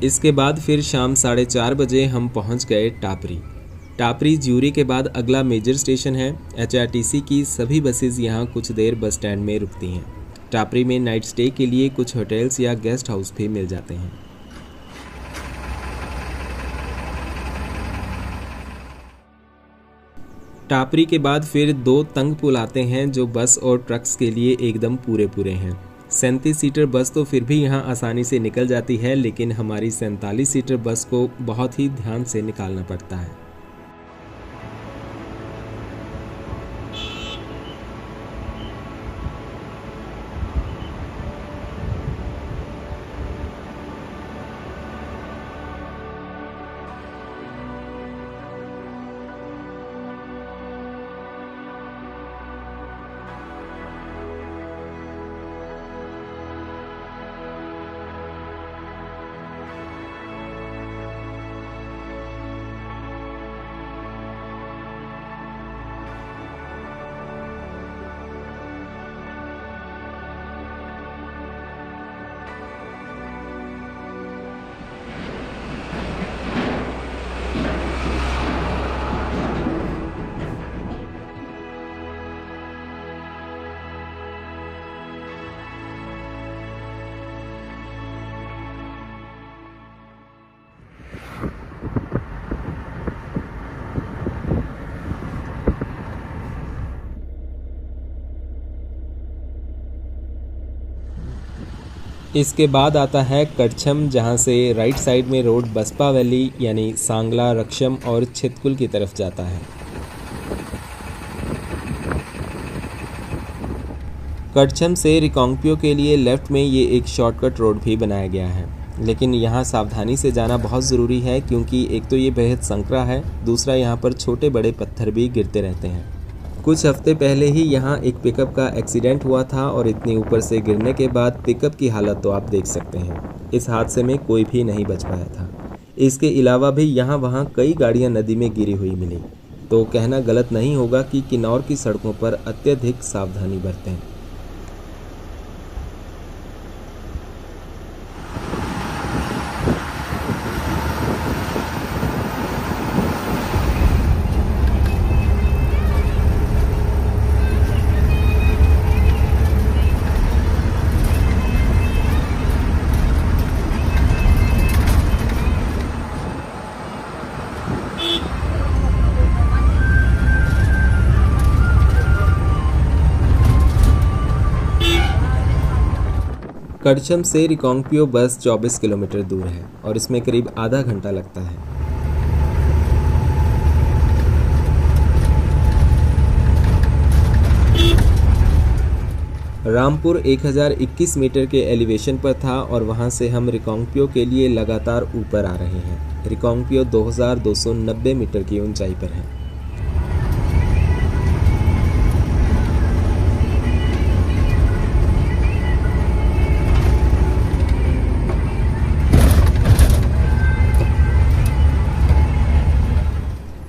इसके बाद फिर शाम 4:30 बजे हम पहुंच गए टापरी। टापरी ज्यूरी के बाद अगला मेजर स्टेशन है। HRTC की सभी बसेस यहाँ कुछ देर बस स्टैंड में रुकती हैं। टापरी में नाइट स्टे के लिए कुछ होटल्स या गेस्ट हाउस भी मिल जाते हैं। टापरी के बाद फिर 2 तंग पुल आते हैं जो बस और ट्रक्स के लिए एकदम पूरे हैं। 37 सीटर बस तो फिर भी यहाँ आसानी से निकल जाती है, लेकिन हमारी 47 सीटर बस को बहुत ही ध्यान से निकालना पड़ता है। इसके बाद आता है करछम, जहां से राइट साइड में रोड बसपा वैली यानी सांगला, रक्षम और छितकुल की तरफ जाता है। करछम से रिकांगपिओ के लिए लेफ्ट में ये एक शॉर्टकट रोड भी बनाया गया है, लेकिन यहाँ सावधानी से जाना बहुत ज़रूरी है क्योंकि एक तो ये बेहद संकरा है, दूसरा यहाँ पर छोटे बड़े पत्थर भी गिरते रहते हैं। कुछ हफ्ते पहले ही यहाँ एक पिकअप का एक्सीडेंट हुआ था और इतनी ऊपर से गिरने के बाद पिकअप की हालत तो आप देख सकते हैं। इस हादसे में कोई भी नहीं बच पाया था। इसके अलावा भी यहाँ वहाँ कई गाड़ियाँ नदी में गिरी हुई मिली, तो कहना गलत नहीं होगा कि किन्नौर की सड़कों पर अत्यधिक सावधानी बरतें। करछम से रिकांगपिओ बस 24 किलोमीटर दूर है और इसमें करीब आधा घंटा लगता है। रामपुर 1021 मीटर के एलिवेशन पर था और वहां से हम रिकांगपिओ के लिए लगातार ऊपर आ रहे हैं। रिकांगपिओ 2290 मीटर की ऊंचाई पर है।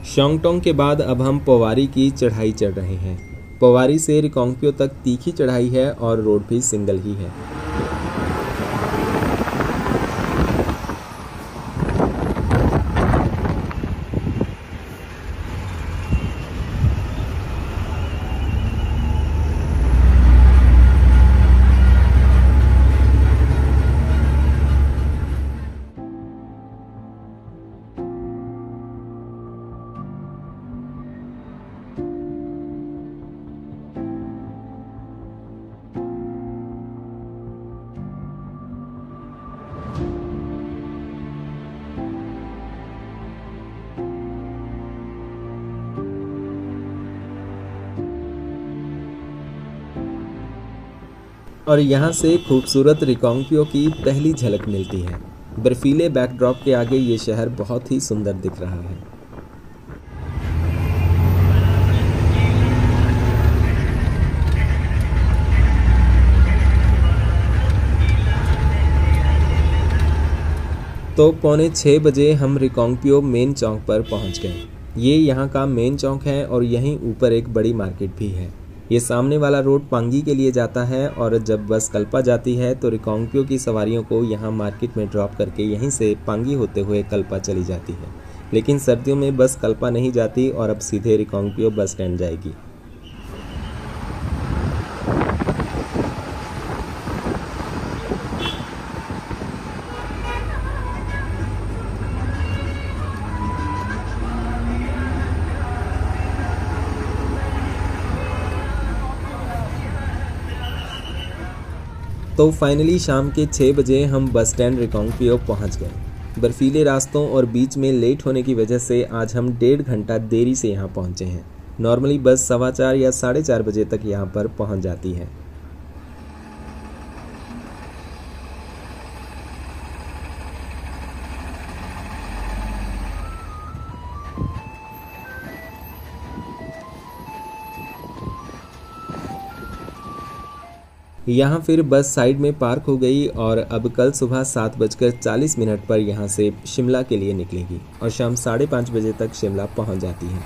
शोंगटोंग के बाद अब हम पोवारी की चढ़ाई चढ़ रहे हैं। पोवारी से रिकांगपिओ तक तीखी चढ़ाई है और रोड भी सिंगल ही है। और यहाँ से खूबसूरत रिकांगपिओ की पहली झलक मिलती है। बर्फीले बैकड्रॉप के आगे ये शहर बहुत ही सुंदर दिख रहा है। तो 5:45 बजे हम रिकांगपिओ मेन चौक पर पहुंच गए। ये यहाँ का मेन चौक है और यहीं ऊपर एक बड़ी मार्केट भी है। ये सामने वाला रोड पांगी के लिए जाता है और जब बस कल्पा जाती है तो रिकांगपिओ की सवारियों को यहाँ मार्केट में ड्रॉप करके यहीं से पांगी होते हुए कल्पा चली जाती है। लेकिन सर्दियों में बस कल्पा नहीं जाती और अब सीधे रिकांगपिओ बस स्टैंड जाएगी। तो फाइनली शाम के 6 बजे हम बस स्टैंड रिकांगपिओ पहुंच गए। बर्फीले रास्तों और बीच में लेट होने की वजह से आज हम 1.5 घंटा देरी से यहां पहुंचे हैं। नॉर्मली बस 4:15 या 4:30 बजे तक यहां पर पहुंच जाती है। यहाँ फिर बस साइड में पार्क हो गई और अब कल सुबह 7:40 पर यहाँ से शिमला के लिए निकलेगी और शाम 5:30 बजे तक शिमला पहुँच जाती है।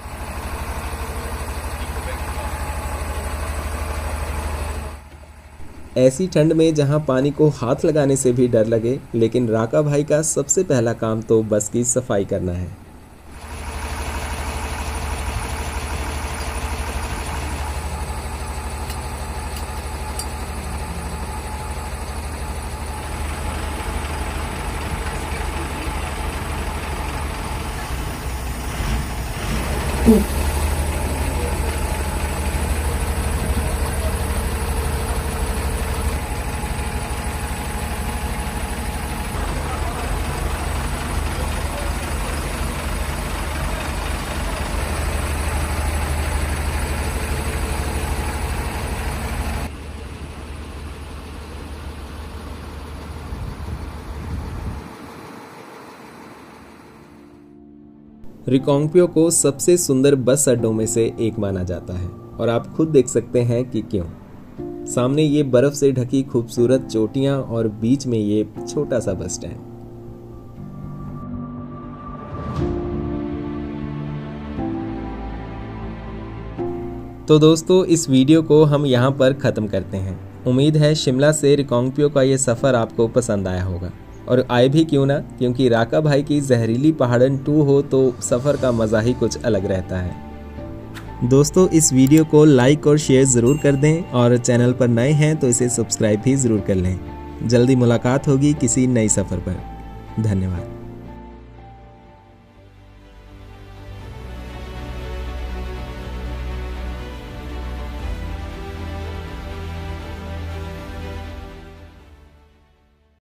ऐसी ठंड में जहाँ पानी को हाथ लगाने से भी डर लगे, लेकिन राका भाई का सबसे पहला काम तो बस की सफाई करना है। रिकांगपिओ को सबसे सुंदर बस अड्डों में से एक माना जाता है और आप खुद देख सकते हैं कि क्यों। सामने ये बर्फ से ढकी खूबसूरत चोटियां और बीच में ये छोटा सा बस स्टैंड। तो दोस्तों, इस वीडियो को हम यहाँ पर ख़त्म करते हैं। उम्मीद है शिमला से रिकांगपिओ का ये सफ़र आपको पसंद आया होगा, और आए भी क्यों ना, क्योंकि राका भाई की जहरीली पहाड़न 2 हो तो सफ़र का मज़ा ही कुछ अलग रहता है। दोस्तों, इस वीडियो को लाइक और शेयर ज़रूर कर दें और चैनल पर नए हैं तो इसे सब्सक्राइब भी ज़रूर कर लें। जल्दी मुलाकात होगी किसी नई सफ़र पर। धन्यवाद।